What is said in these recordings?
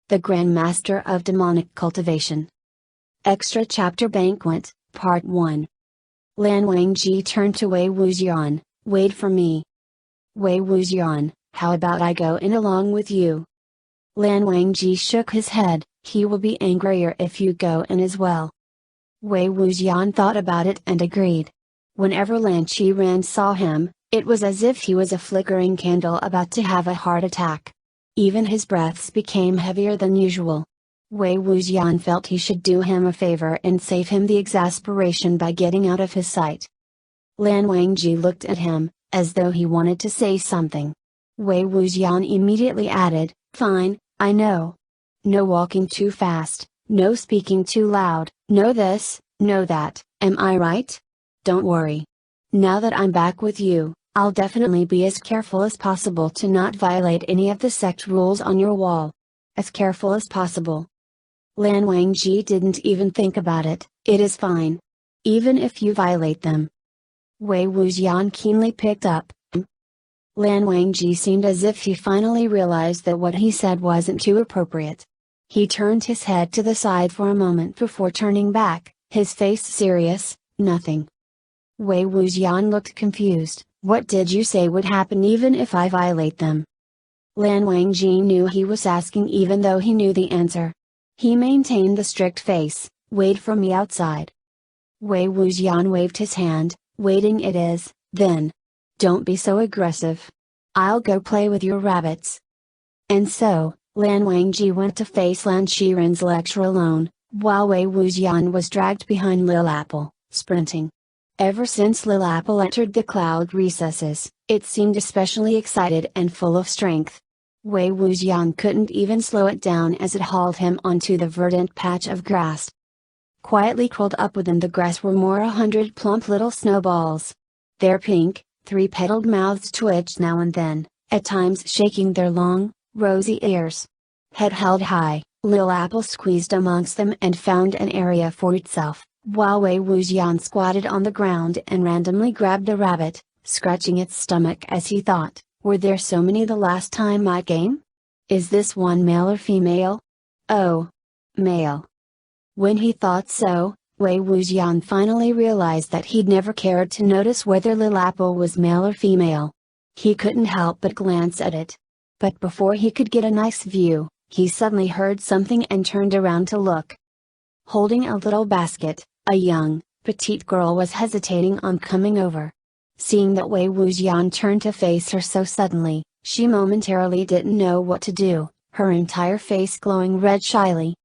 the Grand Master of Demonic Cultivation. Extra Chapter Banquet, Part 1. Lan Wangji turned to Wei Wuxian. Wait for me. Wei Wuxian, how about I go in along with you? Lan Wangji shook his head. He will be angrier if you go in as well. Wei Wuxian thought about it and agreed. Whenever Lan Qiren saw him, it was as if he was a flickering candle about to have a heart attack. Even his breaths became heavier than usual. Wei Wuxian felt he should do him a favor and save him the exasperation by getting out of his sight. Lan Wangji looked at him, as though he wanted to say something. Wei Wuxian immediately added, "Fine, I know. No walking too fast, no speaking too loud, no this, no that, am I right? Don't worry. Now that I'm back with you, I'll definitely be as careful as possible to not violate any of the sect rules on your wall. As careful as possible." Lan Wangji didn't even think about it. "It is fine. Even if you violate them." Wei Wuxian keenly picked up. Lan Wangji seemed as if he finally realized that what he said wasn't too appropriate. He turned his head to the side for a moment before turning back, his face serious. "Nothing." Wei Wuxian looked confused. "What did you say would happen even if I violate them?" Lan Wangji knew he was asking even though he knew the answer. He maintained the strict face. "Wait for me outside." Wei Wuxian waved his hand. "Waiting it is, then. Don't be so aggressive. I'll go play with your rabbits." And so, Lan Wangji went to face Lan Qiren's lecture alone, while Wei Wuxian was dragged behind Lil Apple, sprinting. Ever since Lil Apple entered the cloud recesses, it seemed especially excited and full of strength. Wei Wuxian couldn't even slow it down as it hauled him onto the verdant patch of grass. Quietly curled up within the grass were more 100 plump little snowballs. Their pink, three-petaled mouths twitched now and then, at times shaking their long, rosy ears. Head held high, Lil Apple squeezed amongst them and found an area for itself, while Wei Wuxian squatted on the ground and randomly grabbed a rabbit, scratching its stomach as he thought, "Were there so many the last time I came? Is this one male or female? Oh, male." When he thought so, Wei Wuxian finally realized that he'd never cared to notice whether Lil Apple was male or female. He couldn't help but glance at it. But before he could get a nice view, he suddenly heard something and turned around to look. Holding a little basket, a young, petite girl was hesitating on coming over. Seeing that Wei Wuxian turned to face her so suddenly, she momentarily didn't know what to do, her entire face glowing red shyly.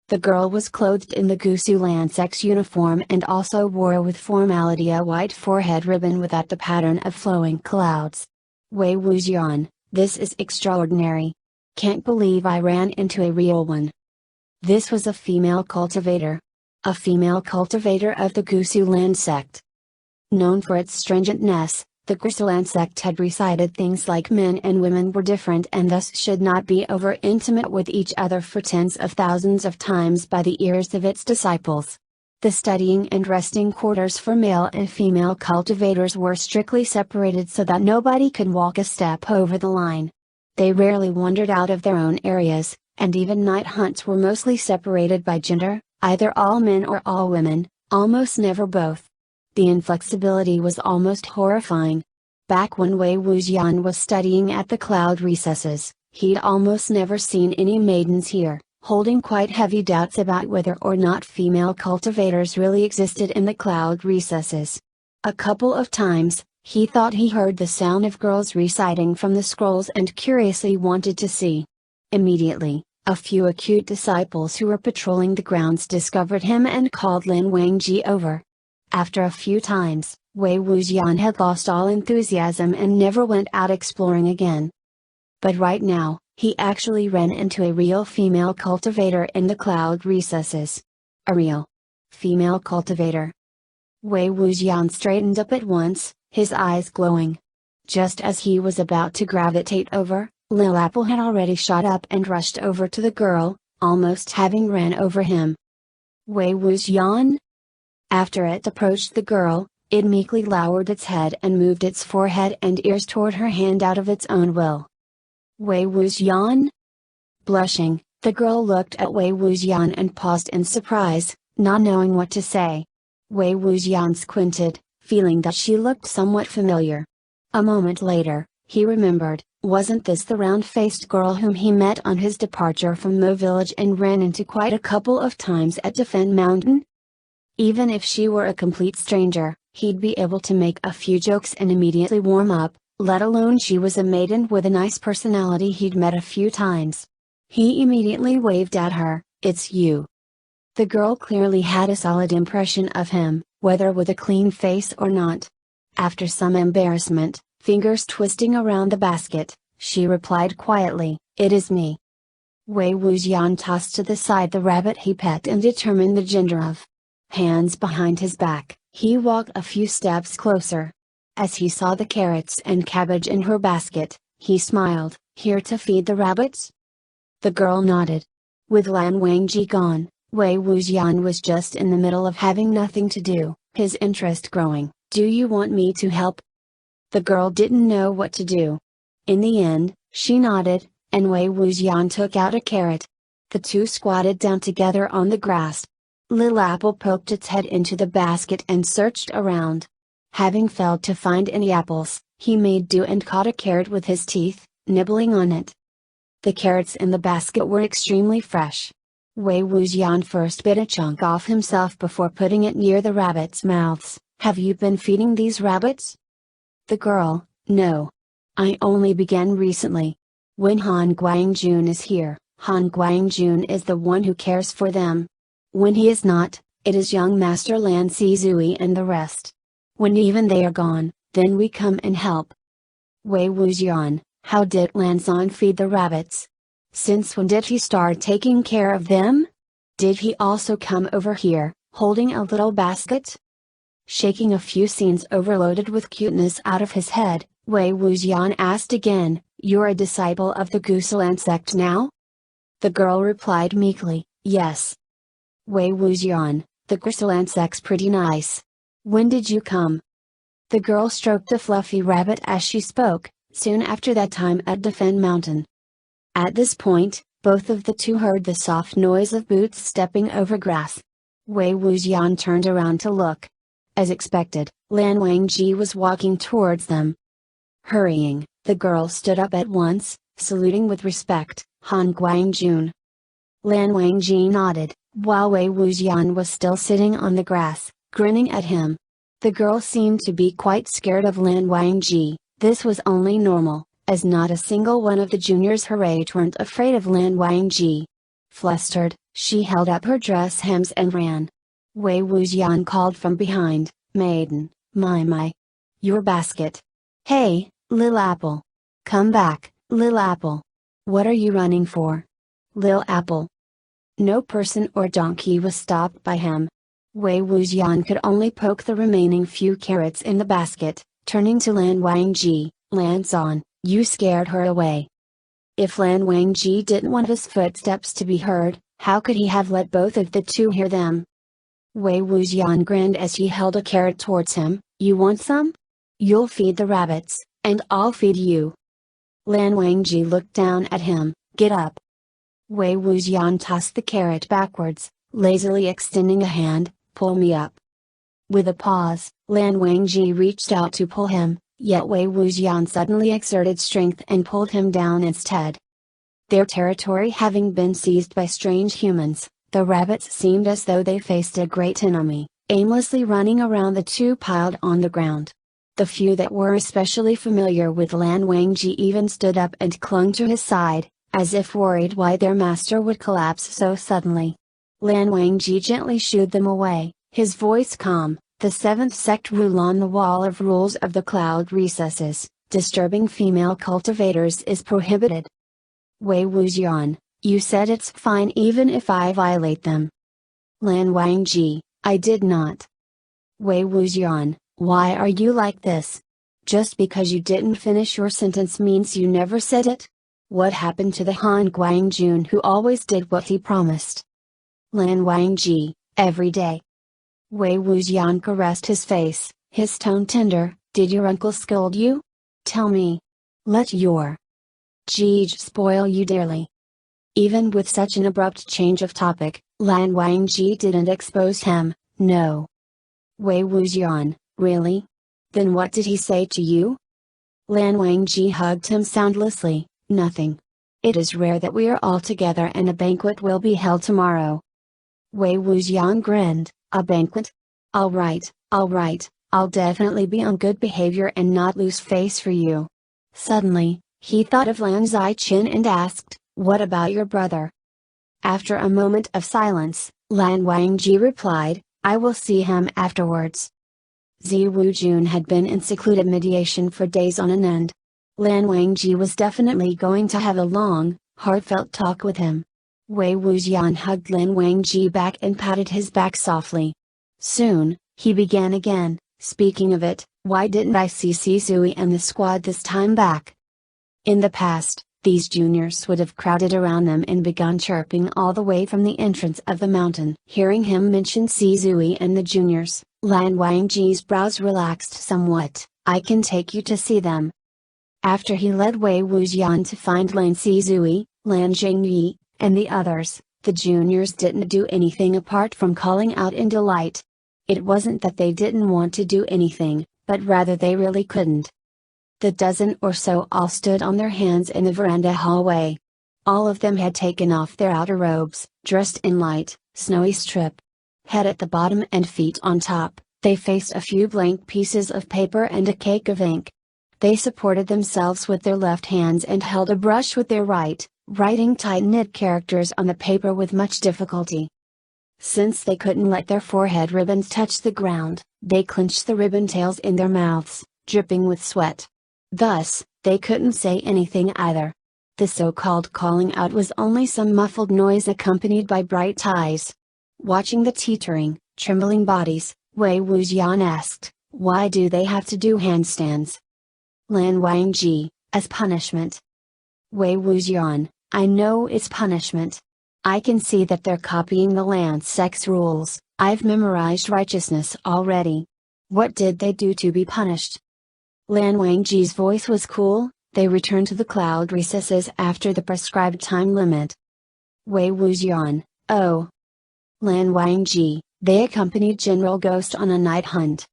The girl was clothed in the Gusu Lansec's uniform and also wore with formality a white forehead ribbon without the pattern of flowing clouds. "Wei Wuxian, this is extraordinary. Can't believe I ran into a real one." This was a female cultivator. A female cultivator of the Gusulan sect. Known for its stringentness, the Gusulan sect had recited things like men and women were different and thus should not be over intimate with each other for tens of thousands of times by the ears of its disciples. The studying and resting quarters for male and female cultivators were strictly separated so that nobody could walk a step over the line. They rarely wandered out of their own areas, and even night hunts were mostly separated by gender, either all men or all women, almost never both. The inflexibility was almost horrifying. Back when Wei Wuxian was studying at the cloud recesses, he'd almost never seen any maidens here, holding quite heavy doubts about whether or not female cultivators really existed in the cloud recesses. A couple of times, he thought he heard the sound of girls reciting from the scrolls and curiously wanted to see. Immediately, a few acute disciples who were patrolling the grounds discovered him and called Lan Wangji over. After a few times, Wei Wuxian had lost all enthusiasm and never went out exploring again. But right now, he actually ran into a real female cultivator in the cloud recesses. A real female cultivator. Wei Wuxian straightened up at once, his eyes glowing. Just as he was about to gravitate over, Lil Apple had already shot up and rushed over to the girl, almost having ran over him. "Wei Wuxian?" After it approached the girl, it meekly lowered its head and moved its forehead and ears toward her hand out of its own will. "Wei Wuxian?" Blushing, The girl looked at Wei Wuxian and paused in surprise, not knowing what to say. Wei Wuxian squinted, feeling that she looked somewhat familiar. A moment later, he remembered, wasn't this the round-faced girl whom he met on his departure from Mo Village and ran into quite a couple of times at Defend Mountain? Even if she were a complete stranger, he'd be able to make a few jokes and immediately warm up, let alone she was a maiden with a nice personality he'd met a few times. He immediately waved at her, "It's you." The girl clearly had a solid impression of him, whether with a clean face or not. After some embarrassment, fingers twisting around the basket, she replied quietly, "It is me." Wei Wuxian tossed to the side the rabbit he pet and determined the gender of. Hands behind his back, he walked a few steps closer. As he saw the carrots and cabbage in her basket, he smiled, "Here to feed the rabbits?" The girl nodded. With Lan Wangji gone, Wei Wuxian was just in the middle of having nothing to do, his interest growing. "Do you want me to help?" The girl didn't know what to do. In the end, she nodded, and Wei Wuxian took out a carrot. The two squatted down together on the grass. Lil Apple poked its head into the basket and searched around. Having failed to find any apples, he made do and caught a carrot with his teeth, nibbling on it. The carrots in the basket were extremely fresh. Wei Wuxian first bit a chunk off himself before putting it near the rabbits' mouths. "Have you been feeding these rabbits?" The girl, "No. I only began recently. When Han Guangjun is here, Han Guangjun is the one who cares for them. When he is not, it is young Master Lan Sizui and the rest. When even they are gone, then we come and help." Wei Wuxian, "How did Lanzan feed the rabbits? Since when did he start taking care of them? Did he also come over here, holding a little basket?" Shaking a few scenes overloaded with cuteness out of his head, Wei Wuxian asked again, "You're a disciple of the Gusalan sect now?" The girl replied meekly, "Yes." Wei Wuxian, "The Gusalan sect's pretty nice. When did you come?" The girl stroked a fluffy rabbit as she spoke, soon after that time at Defend Mountain. At this point, both of the two heard the soft noise of boots stepping over grass. Wei Wuxian turned around to look. As expected, Lan Wangji was walking towards them. Hurrying, the girl stood up at once, saluting with respect, "Han Guangjun." Lan Wangji nodded, while Wei Wuxian was still sitting on the grass, grinning at him. The girl seemed to be quite scared of Lan Wangji. This was only normal, as not a single one of the juniors her age weren't afraid of Lan Wangji. Flustered, she held up her dress hems and ran. Wei Wuxian called from behind, "Maiden, my. Your basket. Hey, Lil Apple. Come back, Lil Apple. What are you running for? Lil Apple." No person or donkey was stopped by him. Wei Wuxian could only poke the remaining few carrots in the basket, turning to Lan Wangji, "Lanzan, you scared her away." If Lan Wangji didn't want his footsteps to be heard, how could he have let both of the two hear them? Wei Wuxian grinned as he held a carrot towards him, "You want some? You'll feed the rabbits, and I'll feed you." Lan Wangji looked down at him, "Get up." Wei Wuxian tossed the carrot backwards, lazily extending a hand, "Pull me up." With a pause, Lan Wangji reached out to pull him, yet Wei Wuxian suddenly exerted strength and pulled him down instead. Their territory having been seized by strange humans, the rabbits seemed as though they faced a great enemy, aimlessly running around the two piled on the ground. The few that were especially familiar with Lan Wangji even stood up and clung to his side, as if worried why their master would collapse so suddenly. Lan Wangji gently shooed them away, his voice calm. "The seventh sect rule on the wall of rules of the cloud recesses, disturbing female cultivators is prohibited." Wei Wuxian, "You said it's fine even if I violate them." Lan Wangji, "I did not." Wei Wuxian, "Why are you like this? Just because you didn't finish your sentence means you never said it? What happened to the Han Guangjun who always did what he promised?" Lan Wangji, "Every day." Wei Wuxian caressed his face, his tone tender, "Did your uncle scold you? Tell me. Let your Jeej spoil you dearly." Even with such an abrupt change of topic, Lan Wangji didn't expose him, no. Wei Wuxian, really? Then what did he say to you? Lan Wangji hugged him soundlessly, nothing. It is rare that we are all together and a banquet will be held tomorrow. Wei Wuxian grinned, a banquet? Alright, I'll definitely be on good behavior and not lose face for you. Suddenly, he thought of Lan Ziqin and asked, what about your brother? After a moment of silence, Lan Wangji replied, I will see him afterwards. Zi Wujun had been in secluded meditation for days on end. Lan Wangji was definitely going to have a long, heartfelt talk with him. Wei Wuxian hugged Lan Wangji back and patted his back softly. Soon, he began again, speaking of it, why didn't I see Sisui and the squad this time back? In the past, these juniors would have crowded around them and begun chirping all the way from the entrance of the mountain. Hearing him mention Sisui and the juniors, Lan Wangji's brows relaxed somewhat. I can take you to see them. After he led Wei Wuxian to find Lan Sisui, Lan Jingyi, and the others, the juniors didn't do anything apart from calling out in delight. It wasn't that they didn't want to do anything, but rather they really couldn't. The dozen or so all stood on their hands in the veranda hallway. All of them had taken off their outer robes, dressed in light, snowy strip. Head at the bottom and feet on top, they faced a few blank pieces of paper and a cake of ink. They supported themselves with their left hands and held a brush with their right, writing tight-knit characters on the paper with much difficulty. Since they couldn't let their forehead ribbons touch the ground, they clenched the ribbon tails in their mouths, dripping with sweat. Thus, they couldn't say anything either. The so-called calling out was only some muffled noise accompanied by bright eyes. Watching the teetering, trembling bodies, Wei Wuxian asked, why do they have to do handstands? Lan Wangji, as punishment. Wei Wuxian, I know it's punishment. I can see that they're copying the Lan sect's rules. I've memorized righteousness already. What did they do to be punished? Lan Wangji's voice was cool. They returned to the cloud recesses after the prescribed time limit. Wei Wuxian, oh. Lan Wangji, they accompanied General Ghost on a night hunt.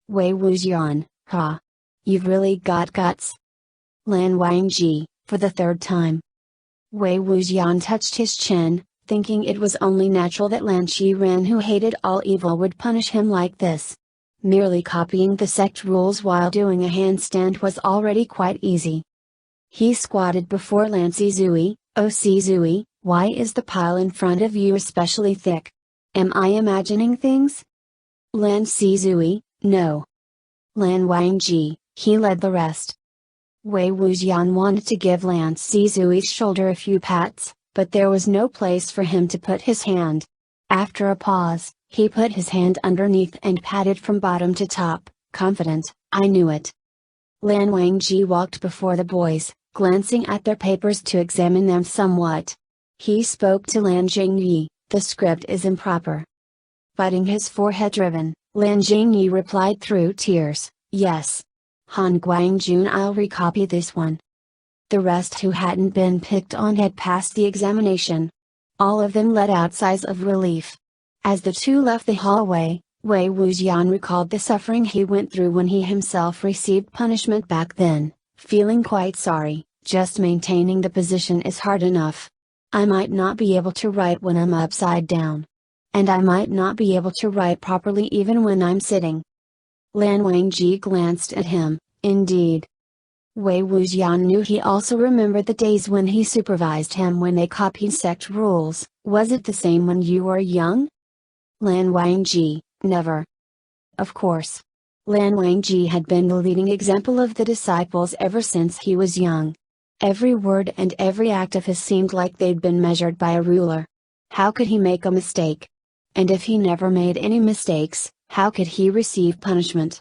Wei Wuxian, ha. You've really got guts. Lan Wangji, for the third time. Wei Wuxian touched his chin, thinking it was only natural that Lan Qiren, who hated all evil, would punish him like this. Merely copying the sect rules while doing a handstand was already quite easy. He squatted before Lan Sisui, oh Sisui, why is the pile in front of you especially thick? Am I imagining things? Lan Sisui, no. Lan Wangji, he led the rest. Wei Wuxian wanted to give Lan Sisui's shoulder a few pats, but there was no place for him to put his hand. After a pause, he put his hand underneath and patted from bottom to top, confident, I knew it. Lan Wangji walked before the boys, glancing at their papers to examine them somewhat. He spoke to Lan Jingyi, the script is improper. Biting his forehead ribbon, Lan Jingyi replied through tears, yes. Han Guangjun, I'll recopy this one. The rest who hadn't been picked on had passed the examination. All of them let out sighs of relief. As the two left the hallway, Wei Wuxian recalled the suffering he went through when he himself received punishment back then, feeling quite sorry. Just maintaining the position is hard enough. I might not be able to write when I'm upside down. And I might not be able to write properly even when I'm sitting. Lan Wangji glanced at him, indeed. Wei Wuxian knew he also remembered the days when he supervised him when they copied sect rules. Was it the same when you were young? Lan Wangji, never. Of course. Lan Wangji had been the leading example of the disciples ever since he was young. Every word and every act of his seemed like they'd been measured by a ruler. How could he make a mistake? And if he never made any mistakes, how could he receive punishment?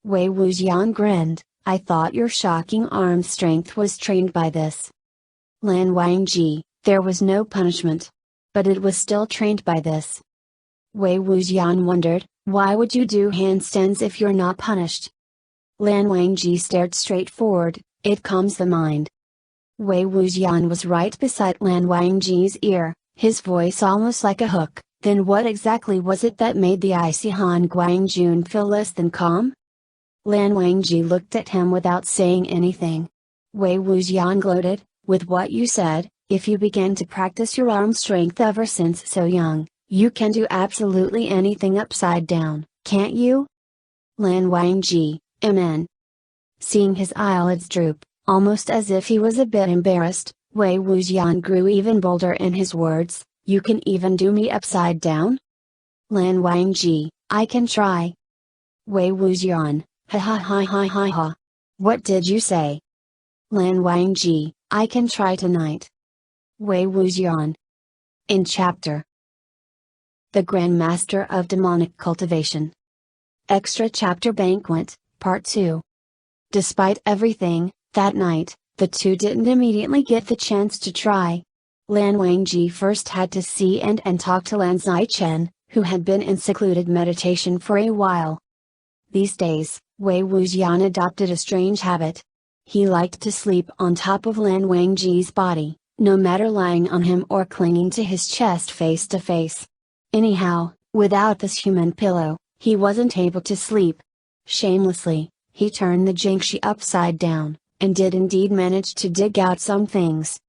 Wei Wuxian grinned, I thought your shocking arm strength was trained by this. Lan Wangji, there was no punishment. But it was still trained by this. Wei Wuxian wondered, why would you do handstands if you're not punished? Lan Wangji stared straight forward, it calms the mind. Wei Wuxian was right beside Lan Wangji's ear, his voice almost like a hook. Then what exactly was it that made the icy Han Guangjun feel less than calm? Lan Wangji looked at him without saying anything. Wei Wuxian gloated, with what you said, if you began to practice your arm strength ever since so young, you can do absolutely anything upside down, can't you? Lan Wangji, amen. Seeing his eyelids droop, almost as if he was a bit embarrassed, Wei Wuxian grew even bolder in his words, you can even do me upside down? Lan Wangji, I can try. Wei Wuxian, ha ha ha ha ha ha. What did you say? Lan Wangji, I can try tonight. Wei Wuxian. In chapter The Grand Master of Demonic Cultivation. Extra Chapter Banquet, Part 2. Despite everything, that night, the two didn't immediately get the chance to try. Lan Wangji first had to see and talk to Lan Zichen, who had been in secluded meditation for a while. These days, Wei Wuxian adopted a strange habit. He liked to sleep on top of Lan Wangji's body, no matter lying on him or clinging to his chest face to face. Anyhow, without this human pillow, he wasn't able to sleep. Shamelessly, he turned the Jingxi upside down, and did indeed manage to dig out some things.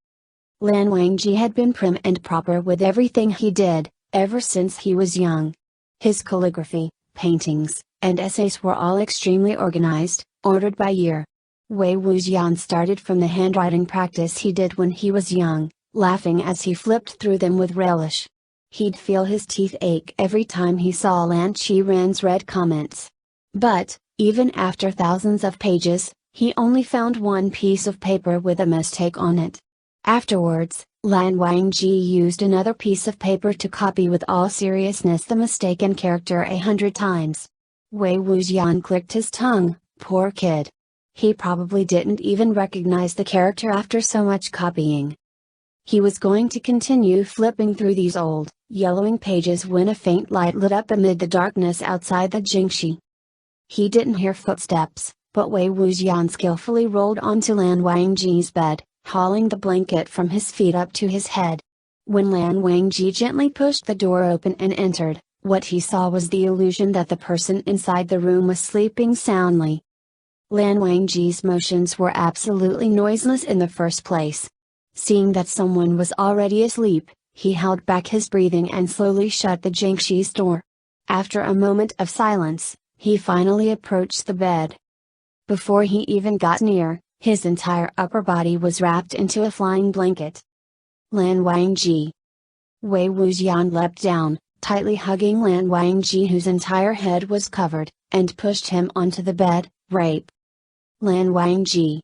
Lan Wangji had been prim and proper with everything he did, ever since he was young. His calligraphy, paintings, and essays were all extremely organized, ordered by year. Wei Wuxian started from the handwriting practice he did when he was young, laughing as he flipped through them with relish. He'd feel his teeth ache every time he saw Lan Qiren's red comments. But, even after thousands of pages, he only found one piece of paper with a mistake on it. Afterwards, Lan Wangji used another piece of paper to copy with all seriousness the mistaken character 100 times. Wei Wuxian clicked his tongue, poor kid. He probably didn't even recognize the character after so much copying. He was going to continue flipping through these old, yellowing pages when a faint light lit up amid the darkness outside the Jingxi. He didn't hear footsteps, but Wei Wuxian skillfully rolled onto Lan Wangji's bed, hauling the blanket from his feet up to his head. When Lan Wangji gently pushed the door open and entered, what he saw was the illusion that the person inside the room was sleeping soundly. Lan Wangji's motions were absolutely noiseless in the first place. Seeing that someone was already asleep, he held back his breathing and slowly shut the Jingxi's door. After a moment of silence, he finally approached the bed. Before he even got near, his entire upper body was wrapped into a flying blanket. Lan Wangji. Wei Wuxian leapt down, tightly hugging Lan Wangji whose entire head was covered, and pushed him onto the bed. Rape. Lan Wangji.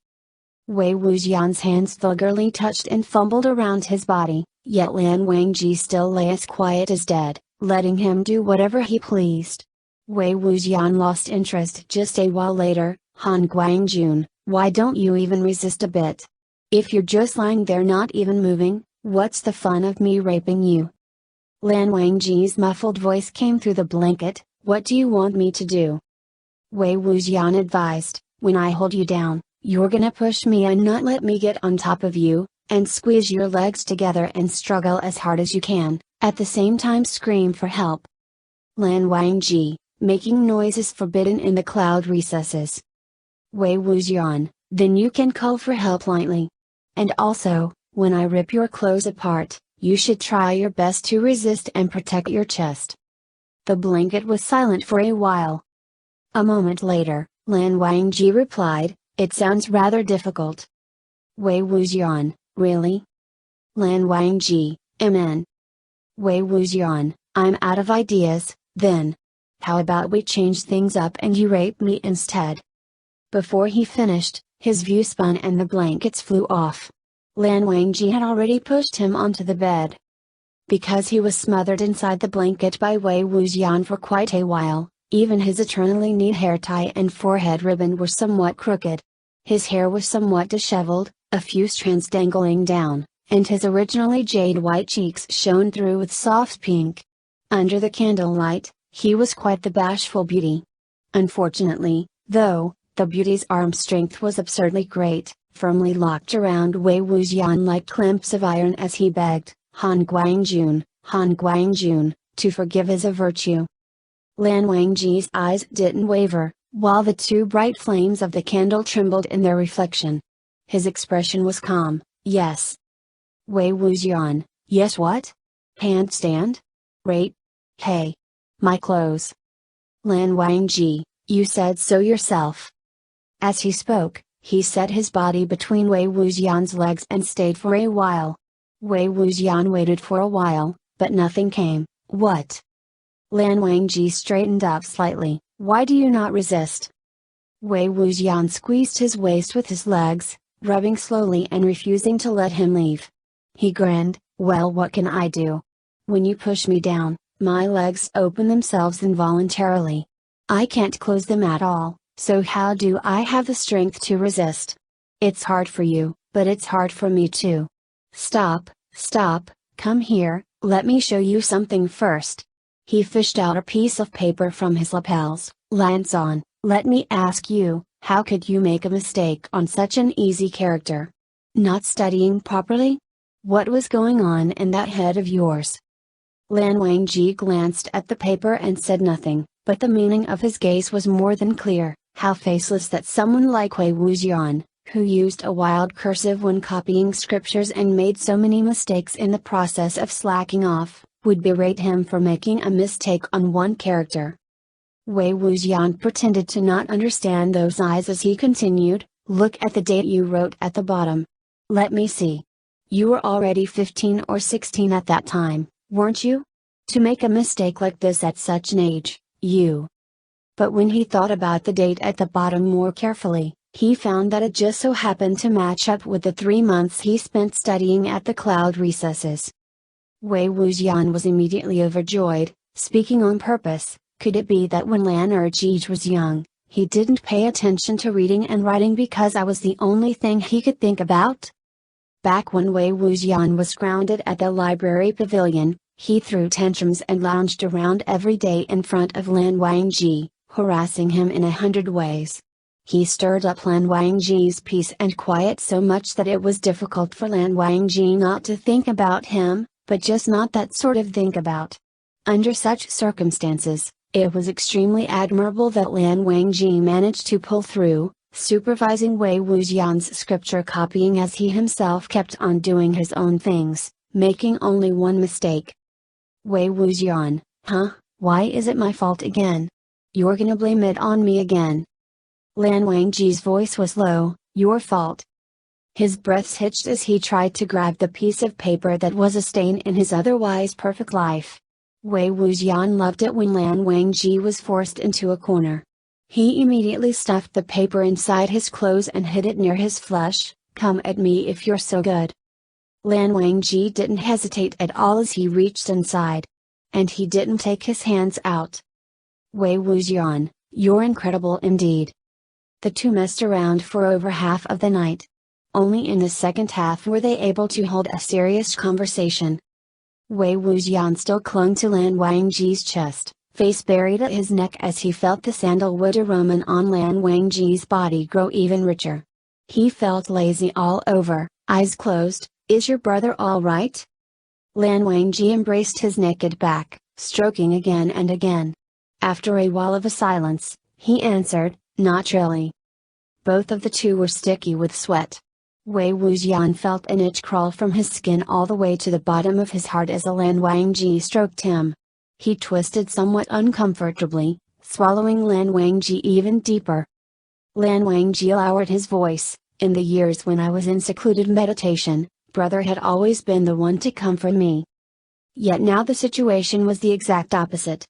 Wei Wuxian's hands vulgarly touched and fumbled around his body, yet Lan Wangji still lay as quiet as dead, letting him do whatever he pleased. Wei Wuxian lost interest just a while later. Han Guangjun, why don't you even resist a bit? If you're just lying there not even moving, what's the fun of me raping you? Lan Wangji's muffled voice came through the blanket, what do you want me to do? Wei Wuxian advised, when I hold you down, you're gonna push me and not let me get on top of you, and squeeze your legs together and struggle as hard as you can, at the same time scream for help. Lan Wangji, making noises forbidden in the cloud recesses. Wei Wuxian, then you can call for help lightly. And also, when I rip your clothes apart, you should try your best to resist and protect your chest. The blanket was silent for a while. A moment later, Lan Wangji replied, it sounds rather difficult. Wei Wuxian, really? Lan Wangji, amen. Wei Wuxian, I'm out of ideas, then. How about we change things up and you rape me instead? Before he finished, his view spun and the blankets flew off. Lan Wangji had already pushed him onto the bed. Because he was smothered inside the blanket by Wei Wuxian for quite a while, even his eternally neat hair tie and forehead ribbon were somewhat crooked. His hair was somewhat disheveled, a few strands dangling down, and his originally jade white cheeks shone through with soft pink. Under the candlelight, he was quite the bashful beauty. Unfortunately, though, the beauty's arm strength was absurdly great, firmly locked around Wei Wuxian like clamps of iron as he begged, Han Guangjun, to forgive is a virtue. Lan Wangji's eyes didn't waver, while the two bright flames of the candle trembled in their reflection. His expression was calm. Yes. Wei Wuxian, yes what? Handstand? Rape? Hey. My clothes. Lan Wangji, you said so yourself. As he spoke, he set his body between Wei Wuxian's legs and stayed for a while. Wei Wuxian waited for a while, but nothing came. What? Lan Wangji straightened up slightly. Why do you not resist? Wei Wuxian squeezed his waist with his legs, rubbing slowly and refusing to let him leave. He grinned, well, what can I do? When you push me down, my legs open themselves involuntarily. I can't close them at all, so how do I have the strength to resist? It's hard for you, but it's hard for me too. Stop, come here, let me show you something first. He fished out a piece of paper from his lapels. Lanzan, let me ask you, how could you make a mistake on such an easy character? Not studying properly? What was going on in that head of yours? Lan Wangji glanced at the paper and said nothing, but the meaning of his gaze was more than clear. How faceless that someone like Wei Wuxian, who used a wild cursive when copying scriptures and made so many mistakes in the process of slacking off, would berate him for making a mistake on one character. Wei Wuxian pretended to not understand those eyes as he continued, look at the date you wrote at the bottom. Let me see. You were already 15 or 16 at that time, weren't you? To make a mistake like this at such an age, you. But when he thought about the date at the bottom more carefully, he found that it just so happened to match up with the 3 months he spent studying at the cloud recesses. Wei Wuxian was immediately overjoyed, speaking on purpose. Could it be that when Lan Erji was young, he didn't pay attention to reading and writing because I was the only thing he could think about? Back when Wei Wuxian was grounded at the library pavilion, he threw tantrums and lounged around every day in front of Lan Wangji, harassing him in 100 ways. He stirred up Lan Wangji's peace and quiet so much that it was difficult for Lan Wangji not to think about him, but just not that sort of think about. Under such circumstances, it was extremely admirable that Lan Wangji managed to pull through, supervising Wei Wuxian's scripture copying as he himself kept on doing his own things, making only one mistake. Wei Wuxian, huh, why is it my fault again? You're gonna blame it on me again? Lan Wangji's voice was low, your fault. His breath hitched as he tried to grab the piece of paper that was a stain in his otherwise perfect life. Wei Wuxian loved it when Lan Wangji was forced into a corner. He immediately stuffed the paper inside his clothes and hid it near his flesh. Come at me if you're so good. Lan Wangji didn't hesitate at all as he reached inside. And he didn't take his hands out. Wei Wuxian, you're incredible indeed. The two messed around for over half of the night. Only in the second half were they able to hold a serious conversation. Wei Wuxian still clung to Lan Wangji's chest, face buried at his neck as he felt the sandalwood aroma on Lan Wangji's body grow even richer. He felt lazy all over, eyes closed. Is your brother all right? Lan Wangji embraced his naked back, stroking again and again. After a while of a silence, he answered, not really. Both of the two were sticky with sweat. Wei Wuxian felt an itch crawl from his skin all the way to the bottom of his heart as Lan Wangji stroked him. He twisted somewhat uncomfortably, swallowing Lan Wangji even deeper. Lan Wangji lowered his voice, in the years when I was in secluded meditation, brother had always been the one to comfort me. Yet now the situation was the exact opposite.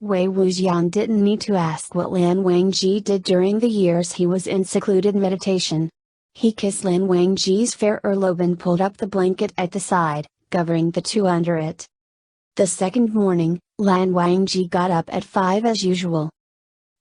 Wei Wuxian didn't need to ask what Lan Wangji did during the years he was in secluded meditation. He kissed Lan Wangji's fair earlobe and pulled up the blanket at the side, covering the two under it. The second morning, Lan Wangji got up at 5 as usual.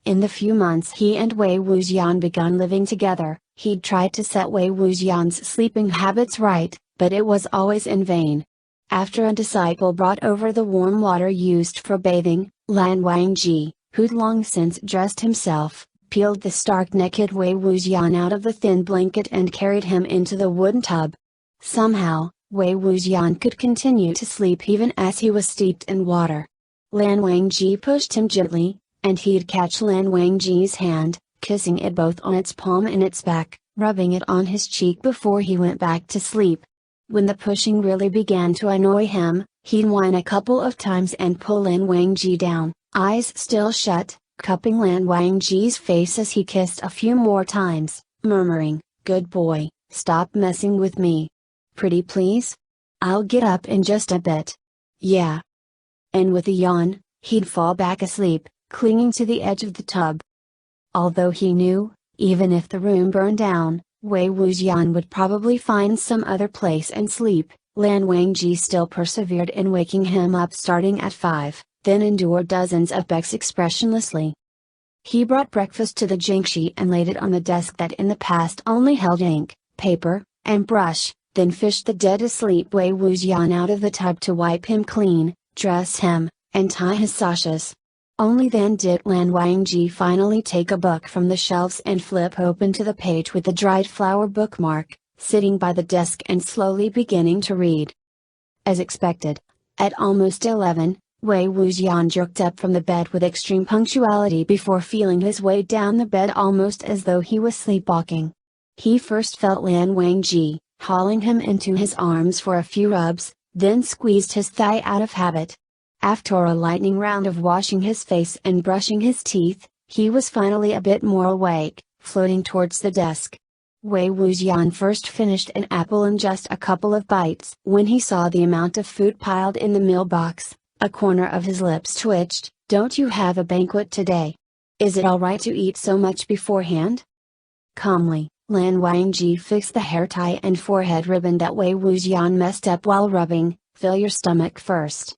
In the few months he and Wei Wuxian begun living together, he'd tried to set Wei Wuxian's sleeping habits right, but it was always in vain. After a disciple brought over the warm water used for bathing, Lan Wangji, who'd long since dressed himself, peeled the stark-naked Wei Wuxian out of the thin blanket and carried him into the wooden tub. Somehow, Wei Wuxian could continue to sleep even as he was steeped in water. Lan Wangji pushed him gently, and he'd catch Lan Wangji's hand, kissing it both on its palm and its back, rubbing it on his cheek before he went back to sleep. When the pushing really began to annoy him, he'd whine a couple of times and pull Lan Wangji down, eyes still shut, cupping Lan Wangji's face as he kissed a few more times, murmuring, "Good boy, stop messing with me. Pretty please? I'll get up in just a bit. Yeah." And with a yawn, he'd fall back asleep, clinging to the edge of the tub. Although he knew, even if the room burned down, Wei Wuxian would probably find some other place and sleep, Lan Wangji still persevered in waking him up starting at 5, then endured dozens of becks expressionlessly. He brought breakfast to the Jingxi and laid it on the desk that in the past only held ink, paper, and brush, then fished the dead-asleep Wei Wuxian out of the tub to wipe him clean, dress him, and tie his sashes. Only then did Lan Wangji finally take a book from the shelves and flip open to the page with the dried flower bookmark, sitting by the desk and slowly beginning to read. As expected, at almost 11, Wei Wuxian jerked up from the bed with extreme punctuality before feeling his way down the bed almost as though he was sleepwalking. He first felt Lan Wangji, hauling him into his arms for a few rubs, then squeezed his thigh out of habit. After a lightning round of washing his face and brushing his teeth, he was finally a bit more awake, floating towards the desk. Wei Wuxian first finished an apple in just a couple of bites. When he saw the amount of food piled in the meal box, a corner of his lips twitched. "Don't you have a banquet today? Is it alright to eat so much beforehand?" Calmly, Lan Wangji fixed the hair tie and forehead ribbon that Wei Wuxian messed up while rubbing. "Fill your stomach first."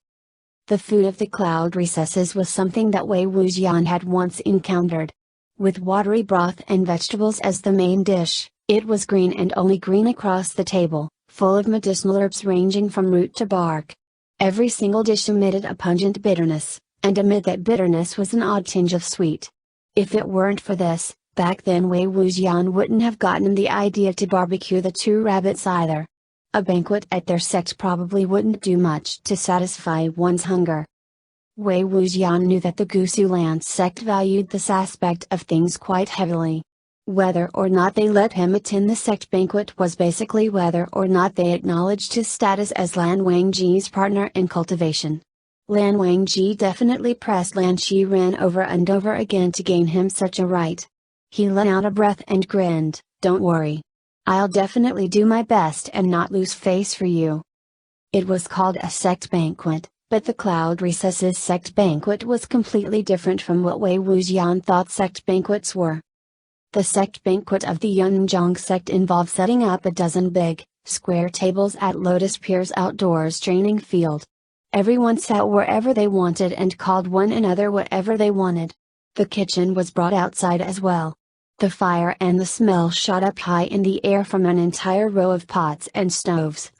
The food of the cloud recesses was something that Wei Wuxian had once encountered. With watery broth and vegetables as the main dish, it was green and only green across the table, full of medicinal herbs ranging from root to bark. Every single dish emitted a pungent bitterness, and amid that bitterness was an odd tinge of sweet. If it weren't for this, back then Wei Wuxian wouldn't have gotten the idea to barbecue the 2 rabbits either. A banquet at their sect probably wouldn't do much to satisfy one's hunger. Wei Wuxian knew that the Gusulan sect valued this aspect of things quite heavily. Whether or not they let him attend the sect banquet was basically whether or not they acknowledged his status as Lan Wangji's partner in cultivation. Lan Wangji definitely pressed Lan Qiren over and over again to gain him such a right. He let out a breath and grinned, "Don't worry. I'll definitely do my best and not lose face for you." It was called a sect banquet, but the Cloud Recesses sect banquet was completely different from what Wei Wuxian thought sect banquets were. The sect banquet of the Yunzhang sect involved setting up a dozen big, square tables at Lotus Pier's outdoors training field. Everyone sat wherever they wanted and called one another whatever they wanted. The kitchen was brought outside as well. The fire and the smell shot up high in the air from an entire row of pots and stoves.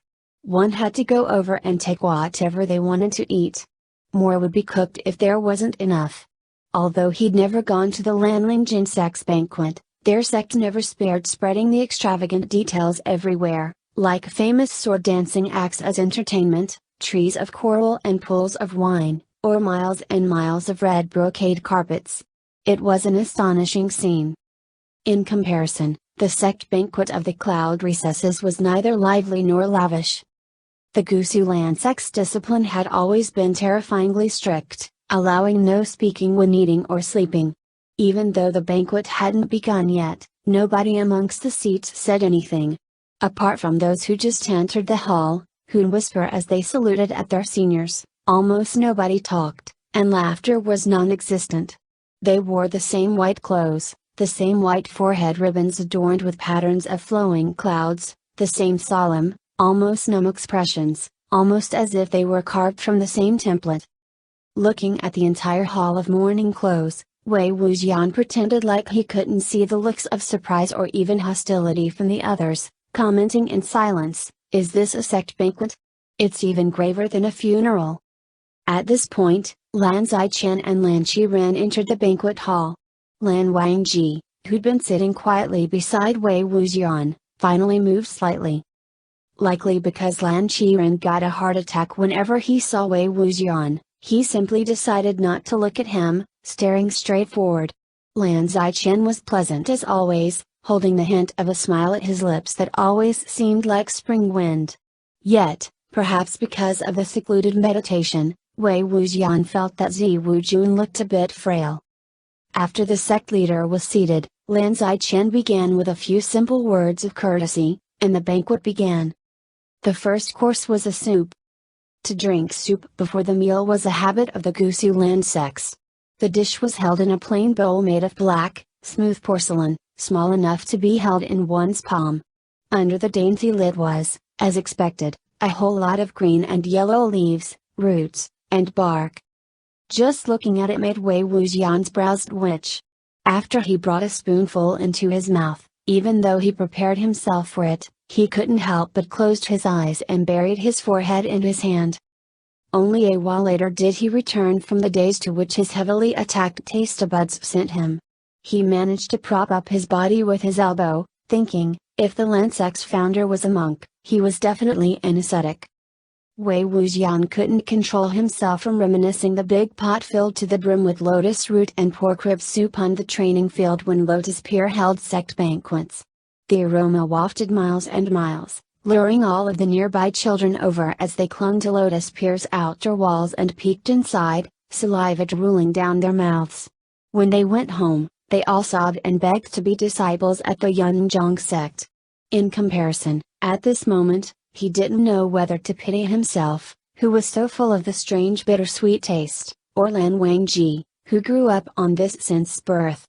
One had to go over and take whatever they wanted to eat. More would be cooked if there wasn't enough. Although he'd never gone to the Lanlingjin sect's banquet, their sect never spared spreading the extravagant details everywhere, like famous sword dancing acts as entertainment, trees of coral and pools of wine, or miles and miles of red brocade carpets. It was an astonishing scene. In comparison, the sect banquet of the Cloud Recesses was neither lively nor lavish. The Gusulan sect's discipline had always been terrifyingly strict, allowing no speaking when eating or sleeping. Even though the banquet hadn't begun yet, nobody amongst the seats said anything. Apart from those who just entered the hall, who'd whisper as they saluted at their seniors, almost nobody talked, and laughter was non-existent. They wore the same white clothes, the same white forehead ribbons adorned with patterns of flowing clouds, the same solemn, almost numb expressions, almost as if they were carved from the same template. Looking at the entire hall of mourning clothes, Wei Wuxian pretended like he couldn't see the looks of surprise or even hostility from the others, commenting in silence, "Is this a sect banquet? It's even graver than a funeral." At this point, Lan Zichen and Lan Qiren entered the banquet hall. Lan Wangji, who'd been sitting quietly beside Wei Wuxian, finally moved slightly. Likely because Lan Qiren got a heart attack whenever he saw Wei Wuxian, he simply decided not to look at him, staring straight forward. Lan Zichen was pleasant as always, holding the hint of a smile at his lips that always seemed like spring wind. Yet, perhaps because of the secluded meditation, Wei Wuxian felt that Zi Wujun looked a bit frail. After the sect leader was seated, Lan Zichen began with a few simple words of courtesy, and the banquet began. The first course was a soup. To drink soup before the meal was a habit of the Gusu land sects. The dish was held in a plain bowl made of black, smooth porcelain, small enough to be held in one's palm. Under the dainty lid was, as expected, a whole lot of green and yellow leaves, roots, and bark. Just looking at it made Wei Wuxian's brows twitch. After he brought a spoonful into his mouth, even though he prepared himself for it, he couldn't help but closed his eyes and buried his forehead in his hand. Only a while later did he return from the daze to which his heavily attacked taste buds sent him. He managed to prop up his body with his elbow, thinking, if the Lansec's founder was a monk, he was definitely an ascetic. Wei Wuxian couldn't control himself from reminiscing the big pot filled to the brim with lotus root and pork rib soup on the training field when Lotus Pier held sect banquets. The aroma wafted miles and miles, luring all of the nearby children over as they clung to Lotus Pier's outer walls and peeked inside, saliva drooling down their mouths. When they went home, they all sobbed and begged to be disciples at the Yunzhong sect. In comparison, at this moment, he didn't know whether to pity himself, who was so full of the strange bittersweet taste, or Lan Wangji, who grew up on this since birth.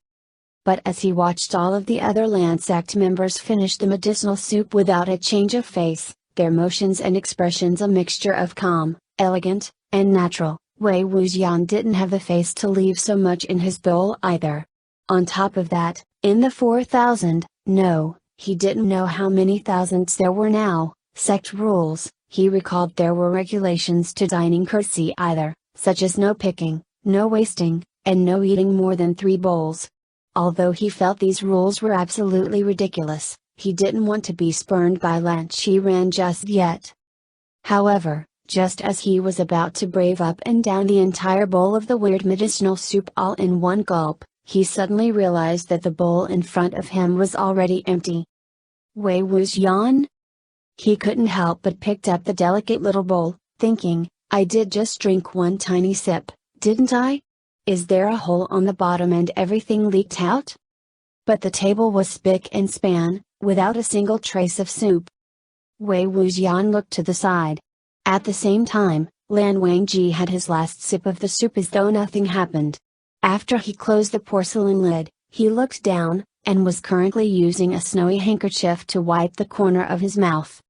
But as he watched all of the other Lan sect members finish the medicinal soup without a change of face, their motions and expressions a mixture of calm, elegant, and natural, Wei Wuxian didn't have the face to leave so much in his bowl either. On top of that, in the 4,000, no, he didn't know how many thousands there were now, sect rules, he recalled there were regulations to dining courtesy either, such as no picking, no wasting, and no eating more than 3 bowls. Although he felt these rules were absolutely ridiculous, he didn't want to be spurned by Lan Qiren just yet. However, just as he was about to brave up and down the entire bowl of the weird medicinal soup all in one gulp, he suddenly realized that the bowl in front of him was already empty. Wei Wuxian? He couldn't help but picked up the delicate little bowl, thinking, I did just drink one tiny sip, didn't I? Is there a hole on the bottom and everything leaked out? But the table was spick and span, without a single trace of soup. Wei Wuxian looked to the side. At the same time, Lan Wangji had his last sip of the soup as though nothing happened. After he closed the porcelain lid, he looked down, and was currently using a snowy handkerchief to wipe the corner of his mouth.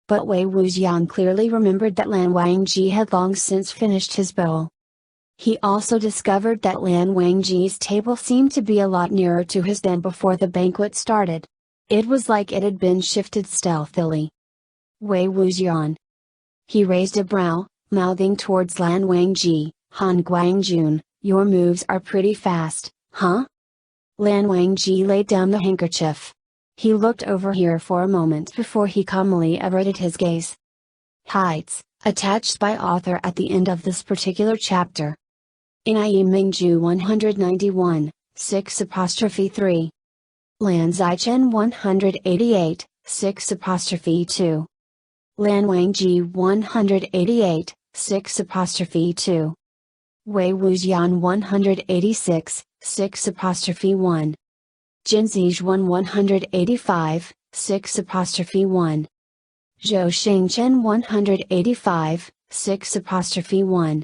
But Wei Wuxian clearly remembered that Lan Wangji had long since finished his bowl. He also discovered that Lan Wangji's table seemed to be a lot nearer to his than before the banquet started. It was like it had been shifted stealthily. Wei Wuxian. He raised a brow, mouthing towards Lan Wangji, Han Guangjun, your moves are pretty fast, huh? Lan Wangji laid down the handkerchief. He looked over here for a moment before he calmly averted his gaze. Heights, attached by author at the end of this particular chapter. In Yi Mingju 191, 6'3. Lan Zichen 188, 6'2. Lan Wangji 188, 6'2. Wei Wuxian 186, 6'1. Jin Zizhuan 185, 6'1. Zhou Shengchen 185, 6'1.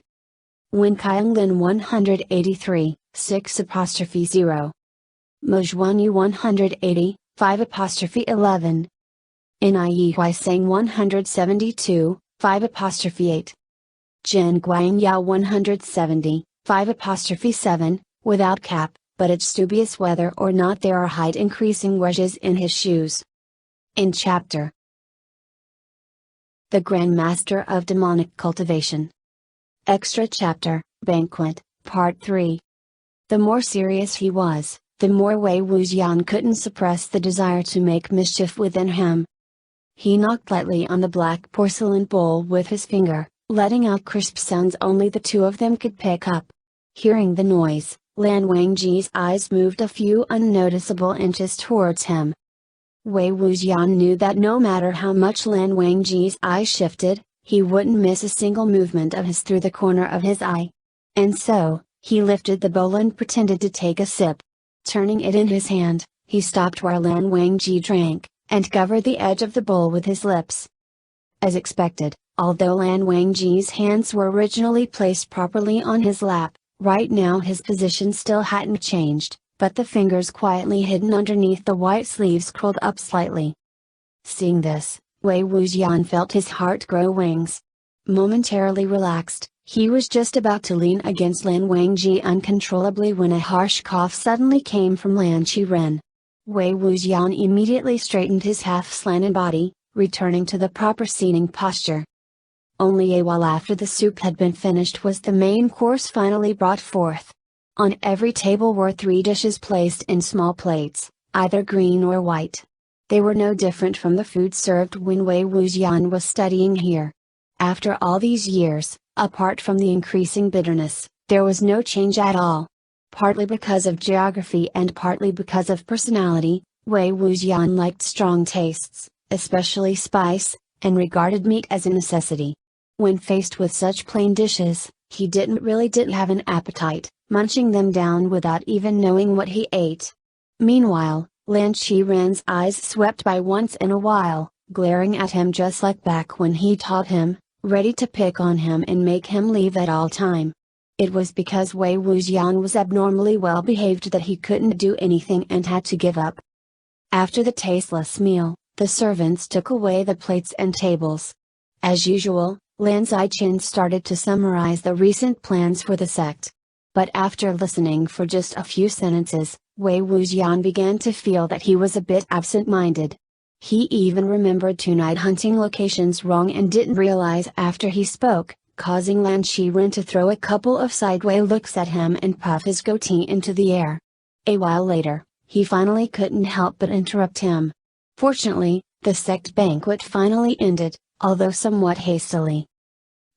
Wen Qianglin 183, 6'0. Mo Zhuanyu 180, 5'11. Ni Huaisang 172, 5'8. Jin Guangyao 170, 5'7, without cap, but it's dubious whether or not there are height increasing wedges in his shoes. In chapter The Grand Master of Demonic Cultivation. Extra Chapter, Banquet, Part 3. The more serious he was, the more Wei Wuxian couldn't suppress the desire to make mischief within him. He knocked lightly on the black porcelain bowl with his finger, letting out crisp sounds only the two of them could pick up. Hearing the noise, Lan Wangji's eyes moved a few unnoticeable inches towards him. Wei Wuxian knew that no matter how much Lan Wangji's eyes shifted, he wouldn't miss a single movement of his through the corner of his eye. And so, he lifted the bowl and pretended to take a sip. Turning it in his hand, he stopped where Lan Wangji drank, and covered the edge of the bowl with his lips. As expected, although Lan Wangji's hands were originally placed properly on his lap, right now his position still hadn't changed, but the fingers quietly hidden underneath the white sleeves curled up slightly. Seeing this, Wei Wuxian felt his heart grow wings. Momentarily relaxed, he was just about to lean against Lan Wangji uncontrollably when a harsh cough suddenly came from Lan Qiren. Wei Wuxian immediately straightened his half-slanted body, returning to the proper seating posture. Only a while after the soup had been finished was the main course finally brought forth. On every table were 3 dishes placed in small plates, either green or white. They were no different from the food served when Wei Wuxian was studying here. After all these years, apart from the increasing bitterness, there was no change at all. Partly because of geography and partly because of personality, Wei Wuxian liked strong tastes, especially spice, and regarded meat as a necessity. When faced with such plain dishes, he didn't have an appetite, munching them down without even knowing what he ate. Meanwhile, Lan Qiren's eyes swept by once in a while, glaring at him just like back when he taught him, ready to pick on him and make him leave at all time. It was because Wei Wuxian was abnormally well behaved that he couldn't do anything and had to give up. After the tasteless meal, the servants took away the plates and tables. As usual, Lan Xichen started to summarize the recent plans for the sect. But after listening for just a few sentences, Wei Wuxian began to feel that he was a bit absent-minded. He even remembered 2 night hunting locations wrong and didn't realize after he spoke, causing Lan Qiren to throw a couple of sideways looks at him and puff his goatee into the air. A while later, he finally couldn't help but interrupt him. Fortunately, the sect banquet finally ended, although somewhat hastily.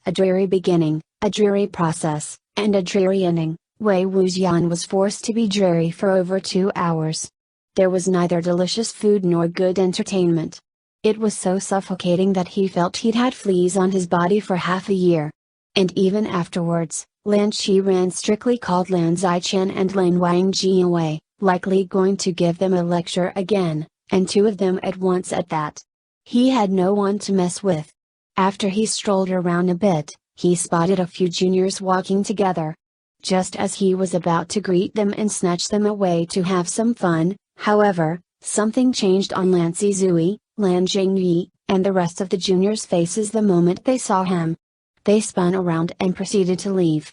A dreary beginning, a dreary process, and a dreary ending. Wei Wuxian was forced to be dreary for over 2 hours. There was neither delicious food nor good entertainment. It was so suffocating that he felt he'd had fleas on his body for half a year. And even afterwards, Lan Qiren strictly called Lan Xichen and Lan Wangji away, likely going to give them a lecture again, and 2 of them at once at that. He had no one to mess with. After he strolled around a bit, he spotted a few juniors walking together. Just as he was about to greet them and snatch them away to have some fun, however, something changed on Lan Zizui, Lan Jingyi, and the rest of the juniors' faces the moment they saw him. They spun around and proceeded to leave.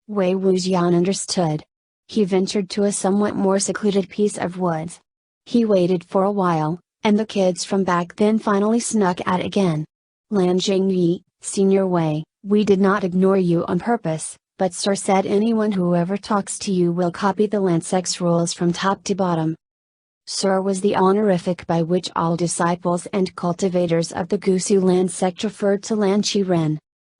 Wei Wuxian understood. He ventured to a somewhat more secluded piece of woods. He waited for a while, and the kids from back then finally snuck out again. Lan Jingyi, Senior Wei, we did not ignore you on purpose, but Sir said anyone who ever talks to you will copy the Lancex rules from top to bottom. Sir was the honorific by which all disciples and cultivators of the Gusu land sect referred to Lan Qiren.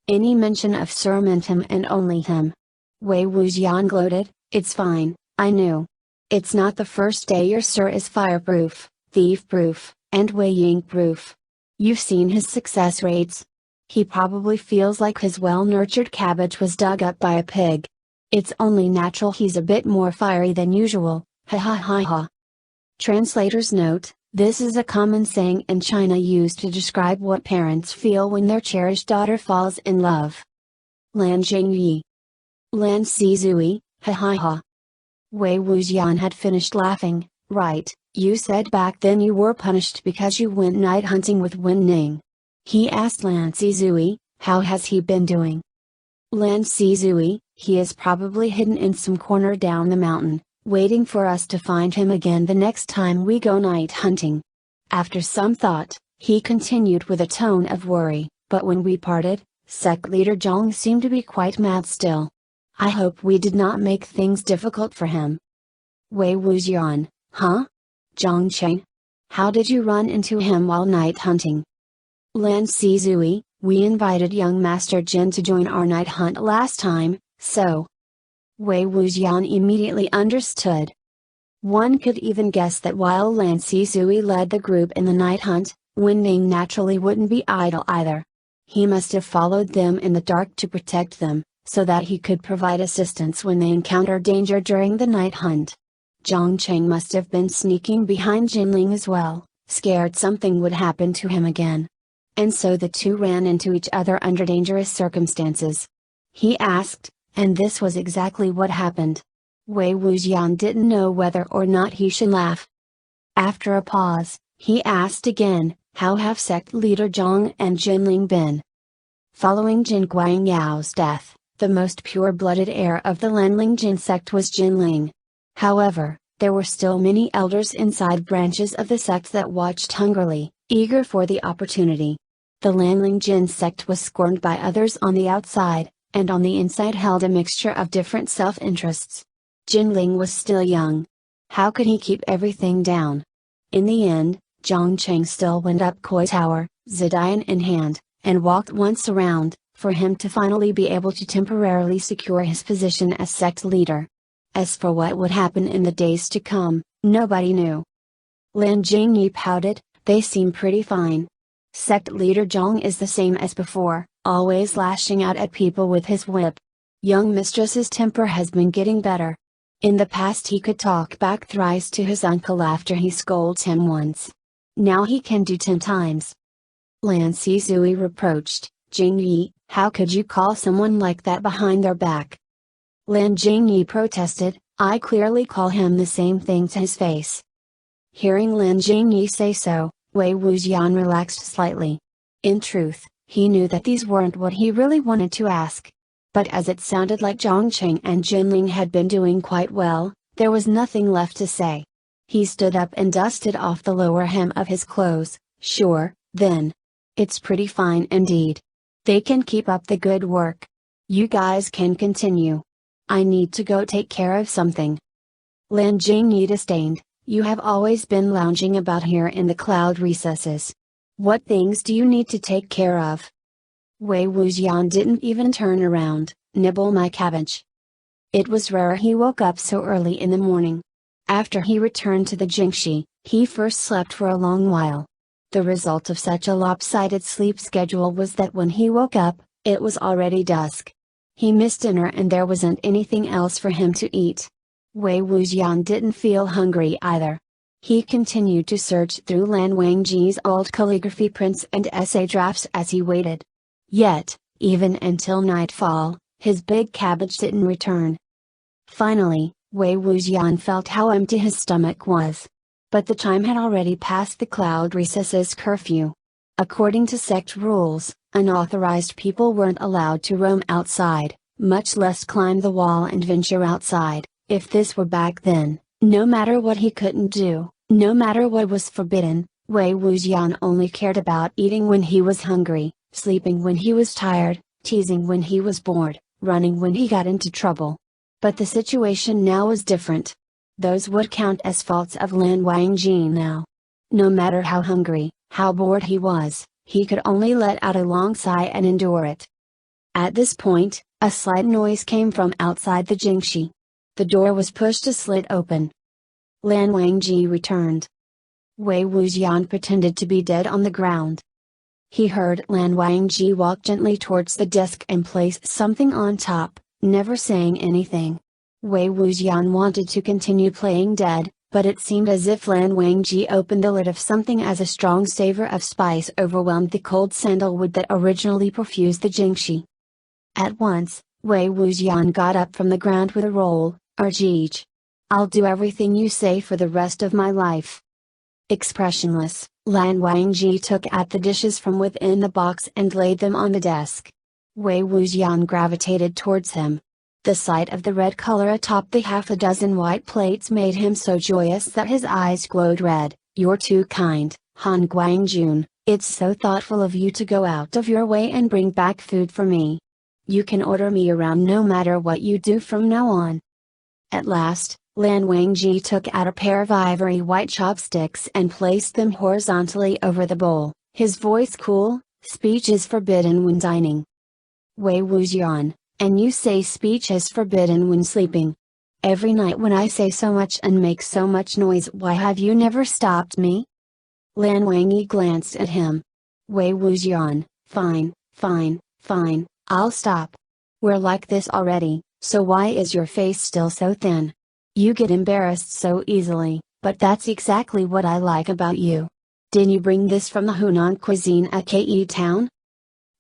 Any mention of Sir meant him and only him. Wei Wuxian gloated, it's fine, I knew. It's not the first day your Sir is fireproof, thief-proof, and Wei Ying-proof. You've seen his success rates. He probably feels like his well-nurtured cabbage was dug up by a pig. It's only natural he's a bit more fiery than usual, ha ha ha ha. Translator's note, this is a common saying in China used to describe what parents feel when their cherished daughter falls in love. Lan Jingyi. Lan Zizui, ha ha ha. Wei Wuxian had finished laughing. Right, you said back then you were punished because you went night hunting with Wen Ning. He asked Lan Zizui, how has he been doing? Lan Zizui, he is probably hidden in some corner down the mountain, waiting for us to find him again the next time we go night hunting. After some thought, he continued with a tone of worry, but when we parted, sect leader Zhang seemed to be quite mad still. I hope we did not make things difficult for him. Wei Wuxian, huh? Zhang Cheng? How did you run into him while night hunting? Lan Sizui, we invited young Master Jin to join our night hunt last time, so. Wei Wuxian immediately understood. One could even guess that while Lan Sizui led the group in the night hunt, Wen Ning naturally wouldn't be idle either. He must have followed them in the dark to protect them, so that he could provide assistance when they encountered danger during the night hunt. Zhang Cheng must have been sneaking behind Jinling as well, scared something would happen to him again. And so the two ran into each other under dangerous circumstances. He asked, and this was exactly what happened. Wei Wuxian didn't know whether or not he should laugh. After a pause, he asked again, how have sect leader Zhang and Jinling been? Following Jin Guangyao's death, the most pure-blooded heir of the Lanling Jin sect was Jinling. However, there were still many elders inside branches of the sect that watched hungrily, eager for the opportunity. The Lanling Jin sect was scorned by others on the outside, and on the inside held a mixture of different self-interests. Jinling was still young. How could he keep everything down? In the end, Zhang Cheng still went up Koi Tower, Zidian in hand, and walked once around, for him to finally be able to temporarily secure his position as sect leader. As for what would happen in the days to come, nobody knew. Lan Jingyi pouted, they seem pretty fine. Sect leader Zhang is the same as before, always lashing out at people with his whip. Young mistress's temper has been getting better. In the past he could talk back thrice to his uncle after he scolds him once. Now he can do 10 times. Lan Sizui reproached, Jingyi, how could you call someone like that behind their back? Lan Jingyi protested, I clearly call him the same thing to his face. Hearing Lan Jingyi say so, Wei Wuxian relaxed slightly. In truth, he knew that these weren't what he really wanted to ask. But as it sounded like Zhang Cheng and Jinling had been doing quite well, there was nothing left to say. He stood up and dusted off the lower hem of his clothes, sure, then. It's pretty fine indeed. They can keep up the good work. You guys can continue. I need to go take care of something. Lan Jingyi disdained, you have always been lounging about here in the cloud recesses. What things do you need to take care of? Wei Wuxian didn't even turn around, nibble my cabbage. It was rare he woke up so early in the morning. After he returned to the Jingxi, he first slept for a long while. The result of such a lopsided sleep schedule was that when he woke up, it was already dusk. He missed dinner and there wasn't anything else for him to eat. Wei Wuxian didn't feel hungry either. He continued to search through Lan Wangji's old calligraphy prints and essay drafts as he waited. Yet, even until nightfall, his big cabbage didn't return. Finally, Wei Wuxian felt how empty his stomach was. But the time had already passed the cloud recesses curfew. According to sect rules, unauthorized people weren't allowed to roam outside, much less climb the wall and venture outside. If this were back then, no matter what he couldn't do, no matter what was forbidden, Wei Wuxian only cared about eating when he was hungry, sleeping when he was tired, teasing when he was bored, running when he got into trouble. But the situation now was different. Those would count as faults of Lan Wangji now. No matter how hungry, how bored he was, he could only let out a long sigh and endure it. At this point, a slight noise came from outside the Jingxi. The door was pushed a slit open. Lan Wangji returned. Wei Wuxian pretended to be dead on the ground. He heard Lan Wangji walk gently towards the desk and place something on top, never saying anything. Wei Wuxian wanted to continue playing dead, but it seemed as if Lan Wangji opened the lid of something as a strong savor of spice overwhelmed the cold sandalwood that originally perfused the Jingxi. At once, Wei Wuxian got up from the ground with a roll, Arjij. I'll do everything you say for the rest of my life. Expressionless, Lan Wangji took out the dishes from within the box and laid them on the desk. Wei Wuxian gravitated towards him. The sight of the red color atop the half a dozen white plates made him so joyous that his eyes glowed red. You're too kind, Han Guangjun, it's so thoughtful of you to go out of your way and bring back food for me. You can order me around no matter what you do from now on. At last, Lan Wangji took out a pair of ivory white chopsticks and placed them horizontally over the bowl, his voice cool. Speech is forbidden when dining. Wei Wuxian, and you say speech is forbidden when sleeping. Every night when I say so much and make so much noise, why have you never stopped me? Lan Wangyi glanced at him. Wei Wuxian, fine, fine, fine, I'll stop. We're like this already, so why is your face still so thin? You get embarrassed so easily, but that's exactly what I like about you. Did you bring this from the Hunan cuisine at Ke Town?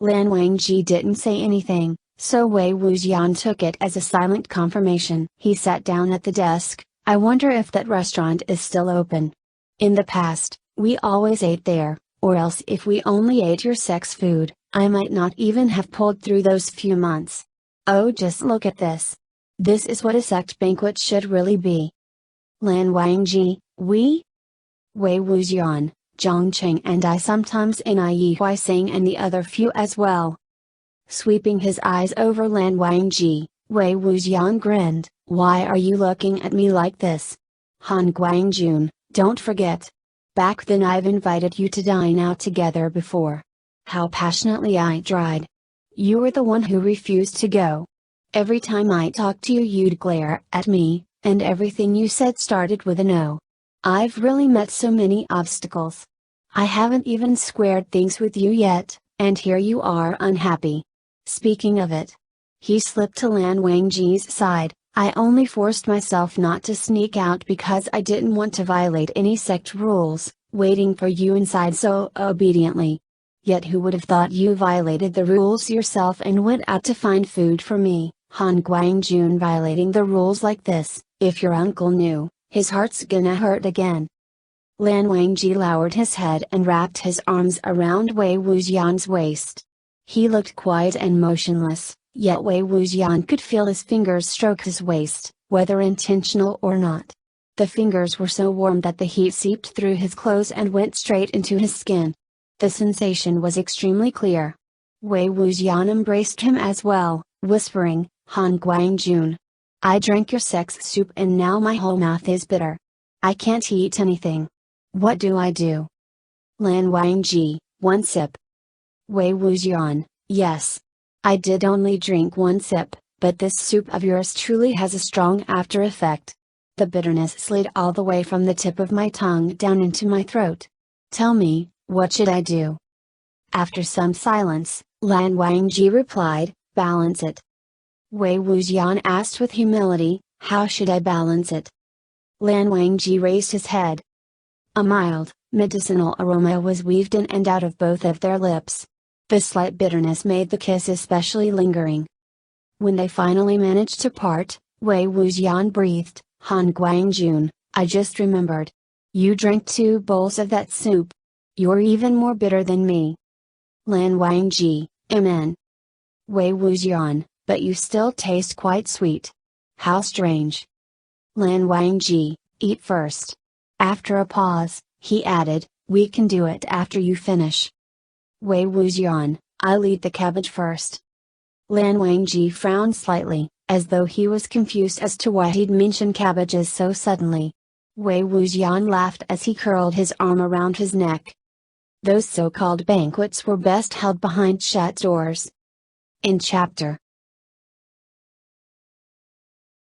Lan Wangji didn't say anything, so Wei Wuxian took it as a silent confirmation. He sat down at the desk. I wonder if that restaurant is still open. In the past, we always ate there, or else if we only ate your sex food, I might not even have pulled through those few months. Oh, just look at this. This is what a sect banquet should really be. Lan Wangji, we? Wei Wuxian, Zhongcheng and I sometimes in Yi Huising and the other few as well. Sweeping his eyes over Lan Wangji, Wei Wuxian grinned, why are you looking at me like this? Han Guangjun, don't forget. Back then I've invited you to dine out together before. How passionately I tried. You were the one who refused to go. Every time I talked to you you'd glare at me, and everything you said started with a no. I've really met so many obstacles. I haven't even squared things with you yet, and here you are unhappy. Speaking of it. He slipped to Lan Wangji's side. I only forced myself not to sneak out because I didn't want to violate any sect rules, waiting for you inside so obediently. Yet who would have thought you violated the rules yourself and went out to find food for me, Han Guangjun violating the rules like this, if your uncle knew, his heart's gonna hurt again. Lan Wangji lowered his head and wrapped his arms around Wei Wuxian's waist. He looked quiet and motionless, yet Wei Wuxian could feel his fingers stroke his waist, whether intentional or not. The fingers were so warm that the heat seeped through his clothes and went straight into his skin. The sensation was extremely clear. Wei Wuxian embraced him as well, whispering, Han Guangjun. I drank your sex soup and now my whole mouth is bitter. I can't eat anything. What do I do? Lan Wangji, one sip. Wei Wuxian, yes. I did only drink one sip, but this soup of yours truly has a strong after effect. The bitterness slid all the way from the tip of my tongue down into my throat. Tell me, what should I do? After some silence, Lan Wangji replied, balance it. Wei Wuxian asked with humility, how should I balance it? Lan Wangji raised his head. A mild, medicinal aroma was weaved in and out of both of their lips. The slight bitterness made the kiss especially lingering. When they finally managed to part, Wei Wuxian breathed, Han Guangjun, I just remembered. You drank 2 bowls of that soup. You're even more bitter than me. Lan Wangji, amen. Wei Wuxian, but you still taste quite sweet. How strange. Lan Wangji, eat first. After a pause, he added, we can do it after you finish. Wei Wuxian, I'll eat the cabbage first. Lan Wangji frowned slightly, as though he was confused as to why he'd mentioned cabbages so suddenly. Wei Wuxian laughed as he curled his arm around his neck. Those so-called banquets were best held behind shut doors. In Chapter